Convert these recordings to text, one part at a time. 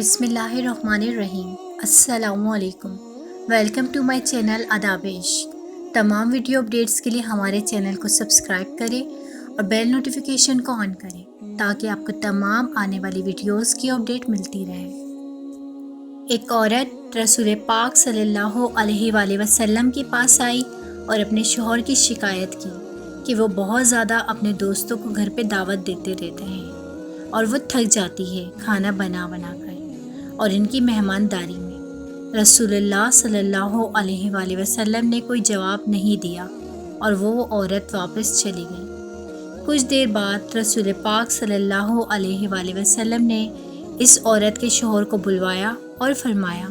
بسم اللہ الرحمن الرحیم۔ السلام علیکم۔ ویلکم ٹو مائی چینل آداب عشق۔ تمام ویڈیو اپڈیٹس کے لیے ہمارے چینل کو سبسکرائب کریں اور بیل نوٹیفیکیشن کو آن کریں تاکہ آپ کو تمام آنے والی ویڈیوز کی اپڈیٹ ملتی رہے۔ ایک عورت رسول پاک صلی اللہ علیہ وآلہ وسلم کے پاس آئی اور اپنے شوہر کی شکایت کی کہ وہ بہت زیادہ اپنے دوستوں کو گھر پہ دعوت دیتے رہتے ہیں اور وہ تھک جاتی ہے کھانا بنا کر اور ان کی مہمانداری میں۔ رسول اللہ صلی اللہ علیہ وآلہ وسلم نے کوئی جواب نہیں دیا اور وہ عورت واپس چلی گئی۔ کچھ دیر بعد رسول پاک صلی اللہ علیہ وآلہ وسلم نے اس عورت کے شوہر کو بلوایا اور فرمایا،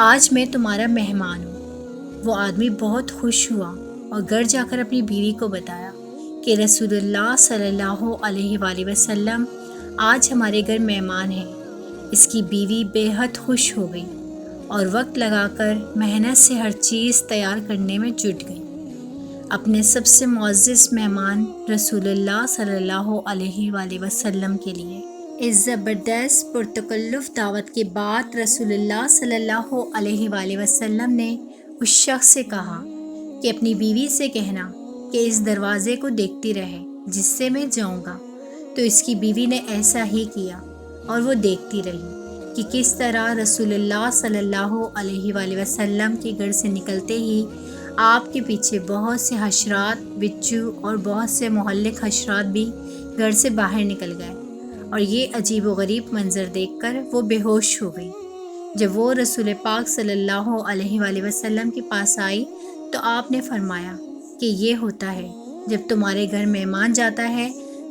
آج میں تمہارا مہمان ہوں۔ وہ آدمی بہت خوش ہوا اور گھر جا کر اپنی بیوی کو بتایا کہ رسول اللہ صلی اللہ علیہ وآلہ وسلم آج ہمارے گھر مہمان ہیں۔ اس کی بیوی بے حد خوش ہو گئی اور وقت لگا کر محنت سے ہر چیز تیار کرنے میں جٹ گئی اپنے سب سے معزز مہمان رسول اللہ صلی اللہ علیہ وآلہ وسلم کے لیے۔ اس زبردست پرتکلف دعوت کے بعد رسول اللہ صلی اللہ علیہ وآلہ وسلم نے اس شخص سے کہا کہ اپنی بیوی سے کہنا کہ اس دروازے کو دیکھتی رہے جس سے میں جاؤں گا۔ تو اس کی بیوی نے ایسا ہی کیا اور وہ دیکھتی رہی کہ کس طرح رسول اللہ صلی اللہ علیہ وآلہ وسلم کے گھر سے نکلتے ہی آپ کے پیچھے بہت سے حشرات، بچھو اور بہت سے مہلک حشرات بھی گھر سے باہر نکل گئے، اور یہ عجیب و غریب منظر دیکھ کر وہ بے ہوش ہو گئی۔ جب وہ رسول پاک صلی اللہ علیہ وآلہ وسلم کے پاس آئی تو آپ نے فرمایا کہ یہ ہوتا ہے جب تمہارے گھر مہمان جاتا ہے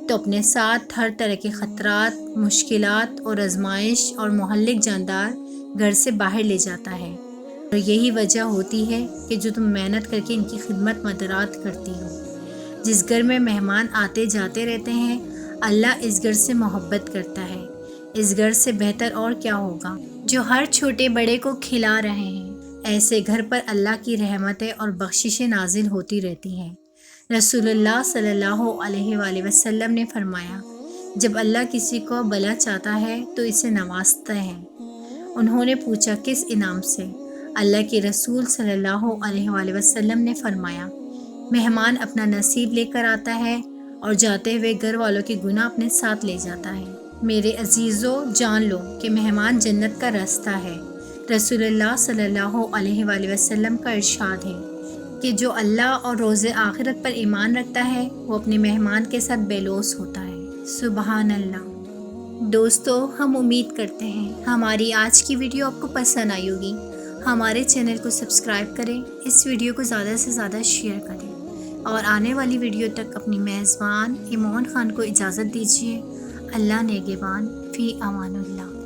تو اپنے ساتھ ہر طرح کے خطرات، مشکلات اور آزمائش اور مہلک جاندار گھر سے باہر لے جاتا ہے، اور یہی وجہ ہوتی ہے کہ جو تم محنت کر کے ان کی خدمت مدرات کرتی ہو۔ جس گھر میں مہمان آتے جاتے رہتے ہیں اللہ اس گھر سے محبت کرتا ہے۔ اس گھر سے بہتر اور کیا ہوگا جو ہر چھوٹے بڑے کو کھلا رہے ہیں۔ ایسے گھر پر اللہ کی رحمتیں اور بخششیں نازل ہوتی رہتی ہیں۔ رسول اللہ صلی اللہ علیہ وآلہ وسلم نے فرمایا، جب اللہ کسی کو بھلا چاہتا ہے تو اسے نوازتا ہے۔ انہوں نے پوچھا کس انعام سے؟ اللہ کے رسول صلی اللہ علیہ وآلہ وسلم نے فرمایا، مہمان اپنا نصیب لے کر آتا ہے اور جاتے ہوئے گھر والوں کے گناہ اپنے ساتھ لے جاتا ہے۔ میرے عزیزو، جان لو کہ مہمان جنت کا راستہ ہے۔ رسول اللہ صلی اللہ علیہ وآلہ وسلم کا ارشاد ہے کہ جو اللہ اور روز آخرت پر ایمان رکھتا ہے وہ اپنے مہمان کے ساتھ بے لوث ہوتا ہے۔ سبحان اللہ۔ دوستو، ہم امید کرتے ہیں ہماری آج کی ویڈیو آپ کو پسند آئی ہوگی۔ ہمارے چینل کو سبسکرائب کریں، اس ویڈیو کو زیادہ سے زیادہ شیئر کریں اور آنے والی ویڈیو تک اپنی میزبان ایمان خان کو اجازت دیجیے۔ اللہ نگہبان، فی امان اللہ۔